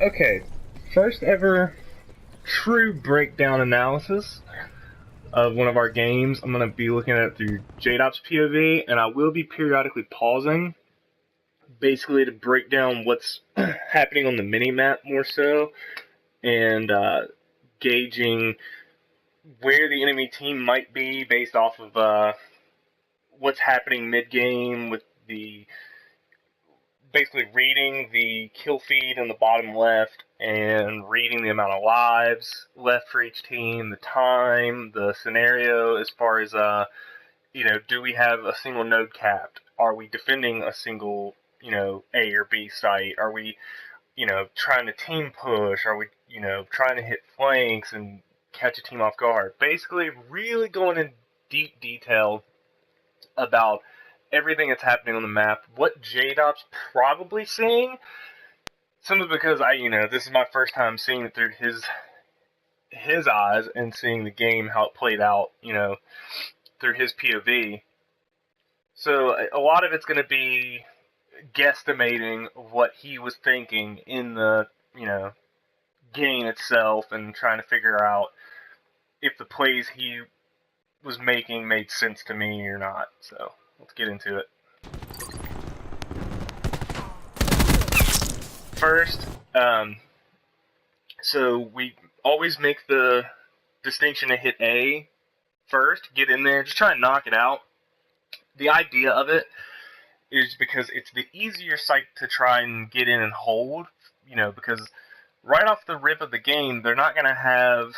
Okay, first ever true breakdown analysis of one of our games. I'm going to be looking at it through JDOP's POV, and I will be periodically pausing, basically to break down what's happening on the mini-map more so, and gauging where the enemy team might be based off of what's happening mid-game with the basically reading the kill feed in the bottom left and reading the amount of lives left for each team, the time, the scenario as far as do we have a single node capped? Are we defending a single, A or B site? Are we, trying to team push? Are we, trying to hit flanks and catch a team off guard? Basically, really going in deep detail about everything that's happening on the map, what JDOP's probably seeing, simply because this is my first time seeing it through his eyes and seeing the game, how it played out, through his POV. So a lot of it's going to be guesstimating what he was thinking in the, game itself and trying to figure out if the plays he was making made sense to me or not. So let's get into it. First, so we always make the distinction to hit A first, get in there, just try and knock it out. The idea of it is because it's the easier site to try and get in and hold, because right off the rip of the game, they're not going to have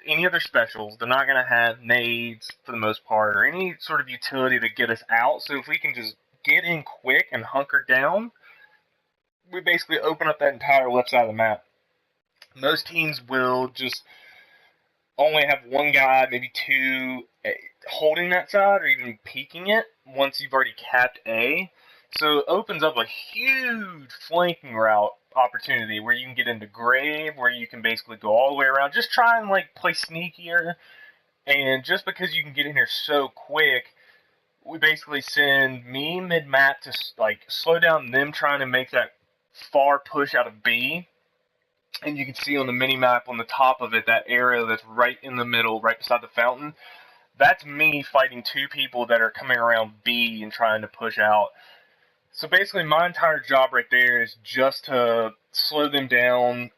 any other specials. They're not going to have nades for the most part, or any sort of utility to get us out. So if we can just get in quick and hunker down, we basically open up that entire left side of the map. Most teams will just only have one guy, maybe two, holding that side or even peeking it once you've already capped A. So it opens up a huge flanking route opportunity where you can get into grave, where you can basically go all the way around. Just try and play sneakier. And just because you can get in here so quick, we basically send me mid-map to slow down them trying to make that far push out of B. And you can see on the mini-map on the top of it, that area that's right in the middle, right beside the fountain. That's me fighting two people that are coming around B and trying to push out. So basically my entire job right there is just to slow them down,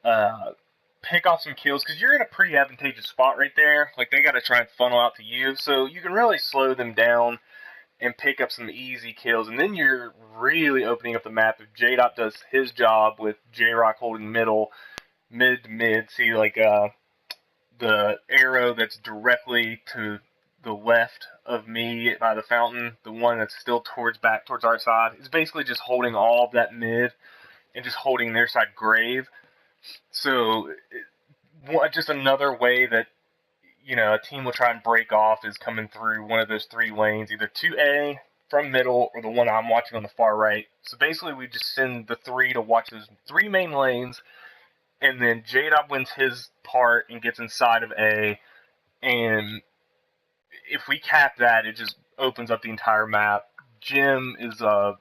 pick off some kills, because you're in a pretty advantageous spot right there. They got to try and funnel out to you. So you can really slow them down and pick up some easy kills. And then you're really opening up the map if JDOP does his job with J-Rock holding middle, mid to mid. See, the arrow that's directly to the left of me by the fountain, the one that's still back towards our side, is basically just holding all of that mid and just holding their side grave. So just another way that a team will try and break off is coming through one of those three lanes, either 2A from middle or the one I'm watching on the far right. So basically we just send the three to watch those three main lanes, and then JDOP wins his part and gets inside of A, and if we cap that, it just opens up the entire map. Jim is a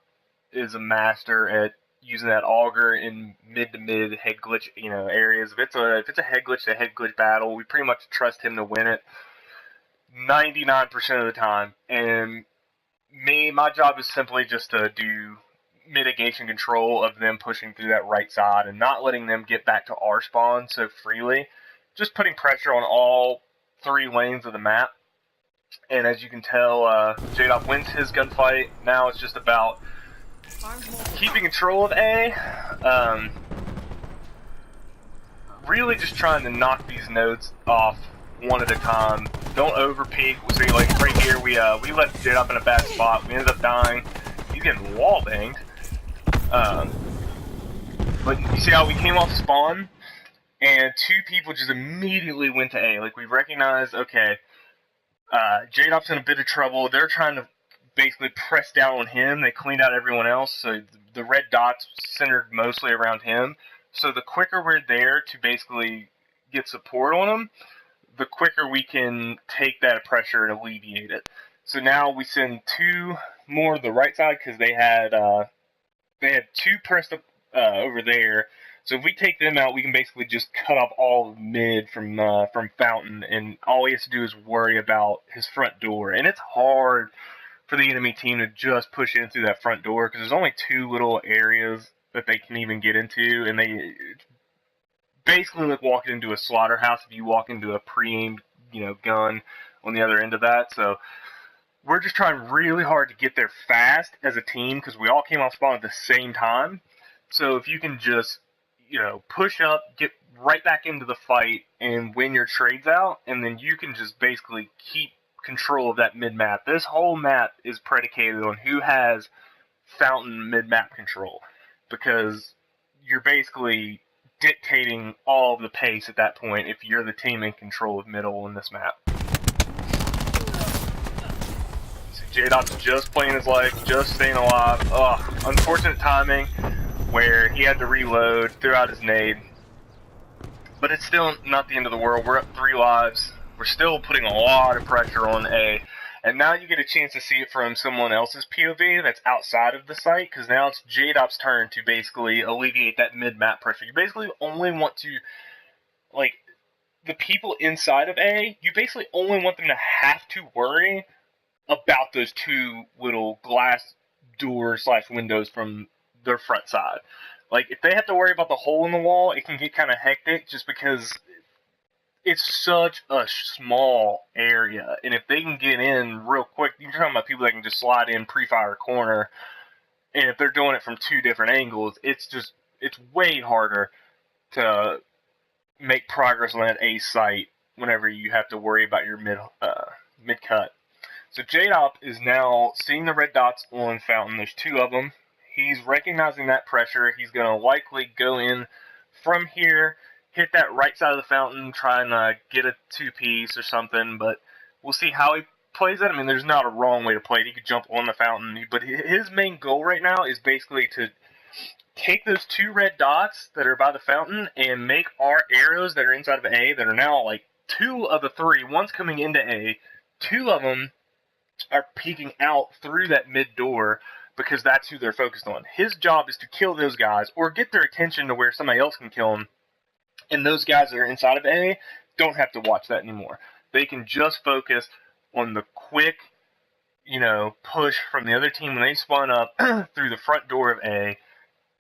master at using that auger in mid to mid head glitch areas. If it's a head glitch battle, we pretty much trust him to win it 99% of the time. And my job is simply just to do mitigation control of them pushing through that right side and not letting them get back to our spawn so freely. Just putting pressure on all three lanes of the map. And as you can tell, JDOP wins his gunfight. Now it's just about keeping control of A. Really just trying to knock these nodes off one at a time. Don't over peek. See, right here, we left JDOP in a bad spot. We ended up dying. He's getting wall banged. But you see how we came off spawn, and two people just immediately went to A. We recognized, okay, JDOP's in a bit of trouble. They're trying to basically press down on him. They cleaned out everyone else, so the red dots centered mostly around him. So the quicker we're there to basically get support on him, the quicker we can take that pressure and alleviate it. So now we send two more to the right side because they had two pressed up over there. So if we take them out, we can basically just cut off all of mid from Fountain, and all he has to do is worry about his front door. And it's hard for the enemy team to just push in through that front door because there's only two little areas that they can even get into, and they basically like walking into a slaughterhouse if you walk into a pre-aimed, gun on the other end of that. So we're just trying really hard to get there fast as a team because we all came off spawn at the same time. So if you can just, push up, get right back into the fight, and win your trades out, and then you can just basically keep control of that mid-map. This whole map is predicated on who has Fountain mid-map control because you're basically dictating all of the pace at that point if you're the team in control of middle in this map. J-Dot's just playing his life, just staying alive. Unfortunate timing where he had to reload, threw out his nade. But it's still not the end of the world. We're up 3 lives. We're still putting a lot of pressure on A. And now you get a chance to see it from someone else's POV that's outside of the site, because now it's J-Dop's turn to basically alleviate that mid-map pressure. You basically only want to, the people inside of A, you basically only want them to have to worry about those 2 little glass doors / windows from their front side. If they have to worry about the hole in the wall, it can get kind of hectic just because it's such a small area. And if they can get in real quick, you're talking about people that can just slide in pre-fire corner. And if they're doing it from 2 different angles, it's way harder to make progress on that A site whenever you have to worry about your mid cut. So J-Dop is now seeing the red dots on Fountain. There's 2 of them. He's recognizing that pressure. He's going to likely go in from here, hit that right side of the Fountain, try and get a 2-piece or something, but we'll see how he plays it. I mean, there's not a wrong way to play it. He could jump on the Fountain, but his main goal right now is basically to take those 2 red dots that are by the Fountain and make our arrows that are inside of A that are now 2 of the 3. One's coming into A. 2 of them are peeking out through that mid door because that's who they're focused on. His job is to kill those guys or get their attention to where somebody else can kill them. And those guys that are inside of A don't have to watch that anymore. They can just focus on the quick, push from the other team when they spawn up through the front door of A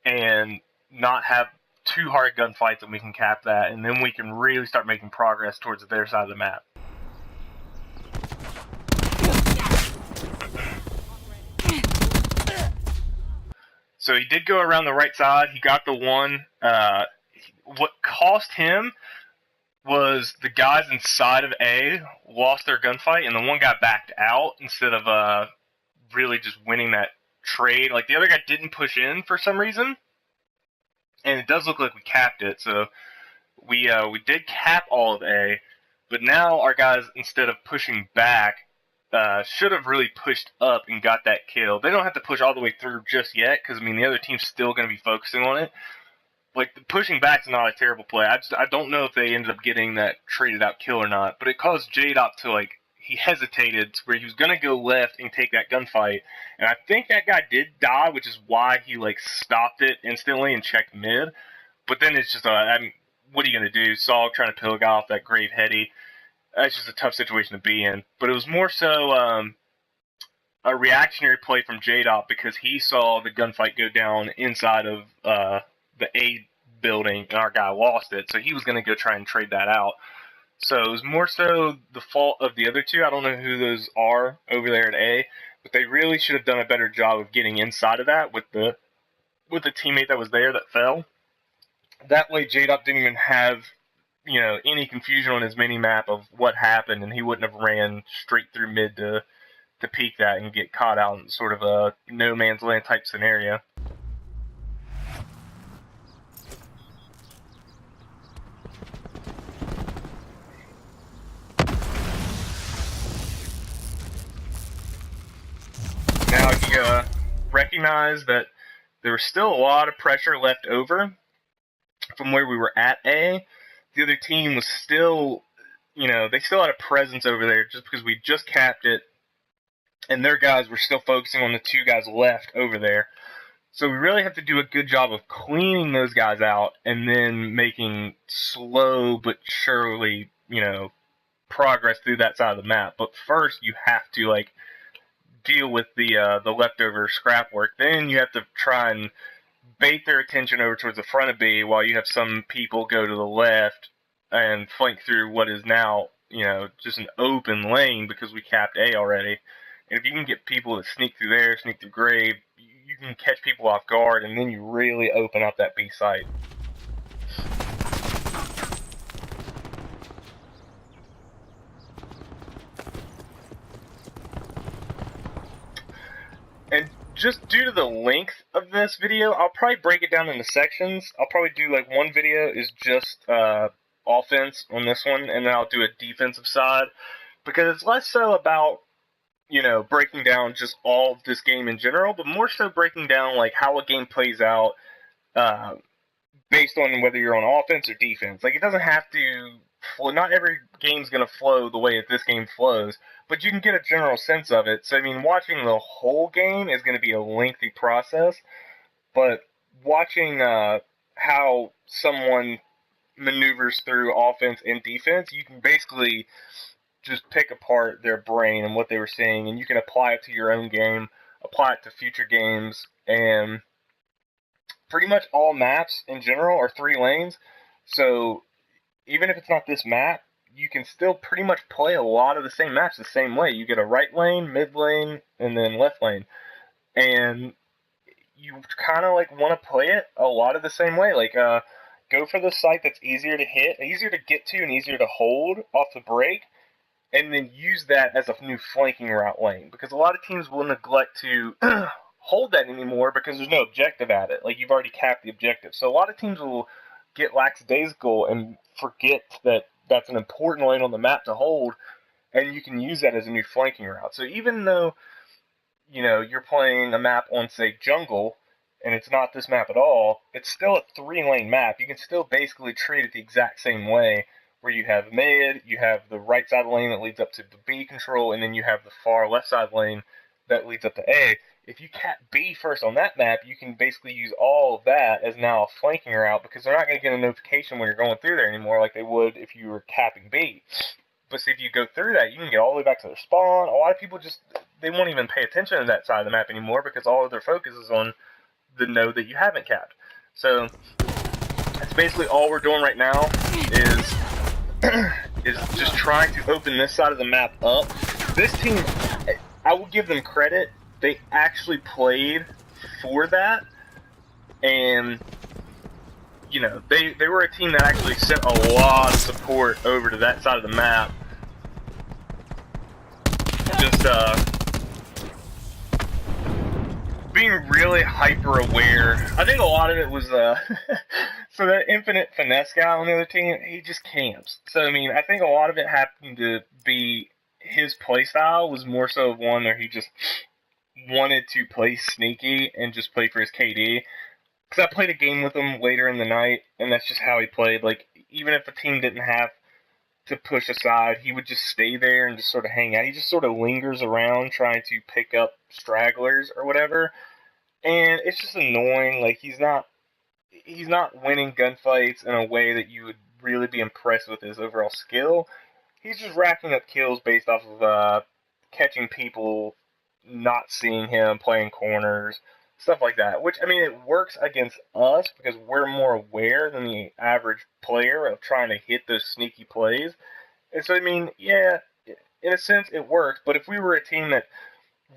and not have 2 hard gunfights, and we can cap that. And then we can really start making progress towards their side of the map. So he did go around the right side. He got the one. What cost him was the guys inside of A lost their gunfight, and the one guy backed out instead of really just winning that trade. The other guy didn't push in for some reason, and it does look like we capped it. So we did cap all of A, but now our guys, instead of pushing back, should have really pushed up and got that kill. They don't have to push all the way through just yet, because the other team's still going to be focusing on it. Pushing back's not a terrible play. I don't know if they ended up getting that traded out kill or not, but it caused J-Dop to he hesitated to where he was going to go left and take that gunfight, and I think that guy did die, which is why he stopped it instantly and checked mid. But then it's just what are you going to do? Saul trying to pill a guy off that grave heady. That's just a tough situation to be in. But it was more so a reactionary play from J-Dop because he saw the gunfight go down inside of the A building, and our guy lost it. So he was going to go try and trade that out. So it was more so the fault of the other 2. I don't know who those are over there at A, but they really should have done a better job of getting inside of that with the teammate that was there that fell. That way J-Dop didn't even have any confusion on his mini-map of what happened, and he wouldn't have ran straight through mid to peek that and get caught out in sort of a no man's land type scenario. Now you recognize that there was still a lot of pressure left over from where we were at A. The other team was still, they still had a presence over there just because we just capped it, and their guys were still focusing on the 2 guys left over there. So we really have to do a good job of cleaning those guys out and then making slow but surely, progress through that side of the map. But first, you have to deal with the leftover scrap work. Then you have to try and bait their attention over towards the front of B while you have some people go to the left and flank through what is now, just an open lane because we capped A already. And if you can get people to sneak through there, sneak through grave, you can catch people off guard, and then you really open up that B site. And just due to the length of this video, I'll probably break it down into sections. I'll probably do one video is just offense on this one, and then I'll do a defensive side, because it's less so about breaking down just all of this game in general, but more so breaking down how a game plays out based on whether you're on offense or defense. It doesn't have to flow. Not every game's going to flow the way that this game flows, but you can get a general sense of it. So, watching the whole game is going to be a lengthy process, but watching how someone maneuvers through offense and defense, you can basically just pick apart their brain and what they were seeing, and you can apply it to your own game, apply it to future games, and pretty much all maps in general are 3 lanes. So even if it's not this map, you can still pretty much play a lot of the same maps the same way. You get a right lane, mid lane, and then left lane. And you kind of want to play it a lot of the same way. Go for the site that's easier to hit, easier to get to, and easier to hold off the break, and then use that as a new flanking route lane. Because a lot of teams will neglect to hold that anymore because there's no objective at it. You've already capped the objective. So a lot of teams will get lackadaisical and forget that that's an important lane on the map to hold, and you can use that as a new flanking route. So even though, you're playing a map on, say, jungle, and it's not this map at all, it's still a 3-lane map. You can still basically treat it the exact same way, where you have mid, you have the right side lane that leads up to the B control, and then you have the far left side lane that leads up to A. If you cap B first on that map, you can basically use all of that as now a flanking route, because they're not going to get a notification when you're going through there anymore like they would if you were capping B. But see, if you go through that, you can get all the way back to their spawn. A lot of people they won't even pay attention to that side of the map anymore because all of their focus is on the node that you haven't capped. So that's basically all we're doing right now is just trying to open this side of the map up. This team, I will give them credit. They actually played for that, and they were a team that actually sent a lot of support over to that side of the map. Just being really hyper aware. I think a lot of it was so that infinite finesse guy on the other team, he just camps. So I think a lot of it happened to be his playstyle was more so one where he just wanted to play sneaky and just play for his KD. Because I played a game with him later in the night, and that's just how he played. Even if a team didn't have to push aside, he would just stay there and just sort of hang out. He just sort of lingers around trying to pick up stragglers or whatever. And it's just annoying. He's not winning gunfights in a way that you would really be impressed with his overall skill. He's just racking up kills based off of catching people, not seeing him, playing corners, stuff like that. Which, it works against us because we're more aware than the average player of trying to hit those sneaky plays. And so, yeah, in a sense it works. But if we were a team that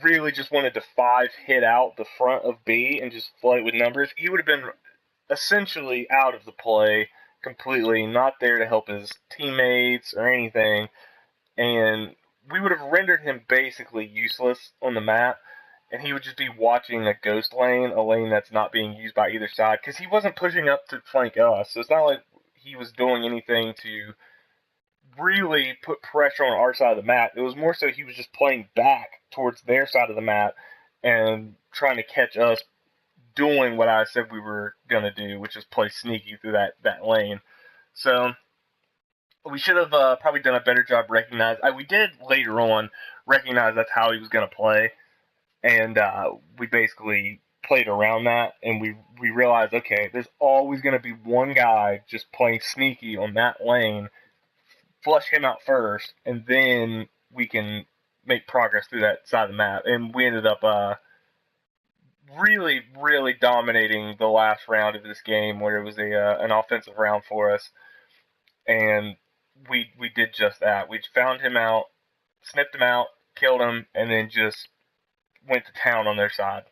really just wanted to 5-hit out the front of B and just flood it with numbers, he would have been essentially out of the play completely, not there to help his teammates or anything. And we would have rendered him basically useless on the map, and he would just be watching a ghost lane, a lane that's not being used by either side, because he wasn't pushing up to flank us. So it's not like he was doing anything to really put pressure on our side of the map. It was more so he was just playing back towards their side of the map and trying to catch us doing what I said we were going to do, which is play sneaky through that lane. So we should have probably done a better job recognizing. We did later on recognize that's how he was going to play, and we basically played around that, and we realized, okay, there's always going to be one guy just playing sneaky on that lane. Flush him out first, and then we can make progress through that side of the map. And we ended up really, really dominating the last round of this game, where it was an offensive round for us. And we did just that. We found him out, snipped him out, killed him, and then just went to town on their side.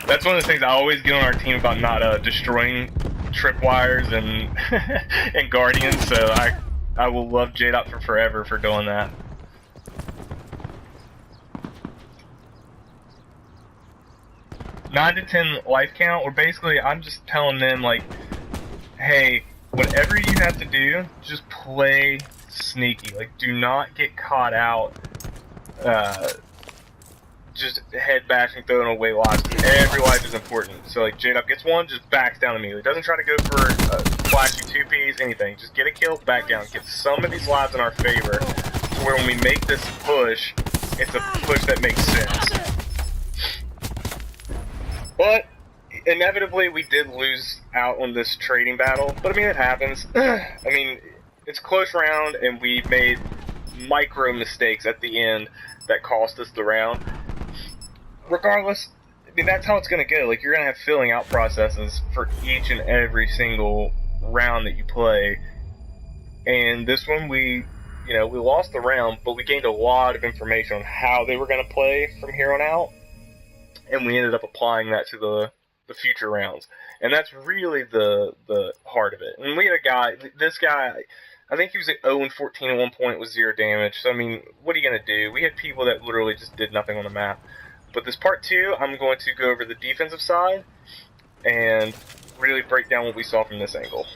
That's one of the things I always get on our team about not destroying tripwires and and guardians. So I will love J-Dot for forever for doing that. Nine to 10 life count, or basically I'm just telling them, like, hey, whatever you have to do, just play sneaky. Like, do not get caught out just head bashing, throwing away lives. Every life is important. So, like, J-Dub gets one, just backs down immediately. Doesn't try to go for a flashy 2Ps, anything. Just get a kill, back down. Get some of these lives in our favor, to where when we make this push, it's a push that makes sense. But inevitably, we did lose out on this trading battle. But I mean, it happens. I mean, it's a close round, and we made micro mistakes at the end that cost us the round. Regardless, I mean, that's how it's going to go. Like, you're going to have filling out processes for each and every single round that you play. And this one, we lost the round, but we gained a lot of information on how they were going to play from here on out. And we ended up applying that to the future rounds. And that's really the heart of it. And we had a guy, this guy, I think he was at 0-14 at one point with 0 damage. So, I mean, what are you going to do? We had people that literally just did nothing on the map. But this part 2, I'm going to go over the defensive side and really break down what we saw from this angle.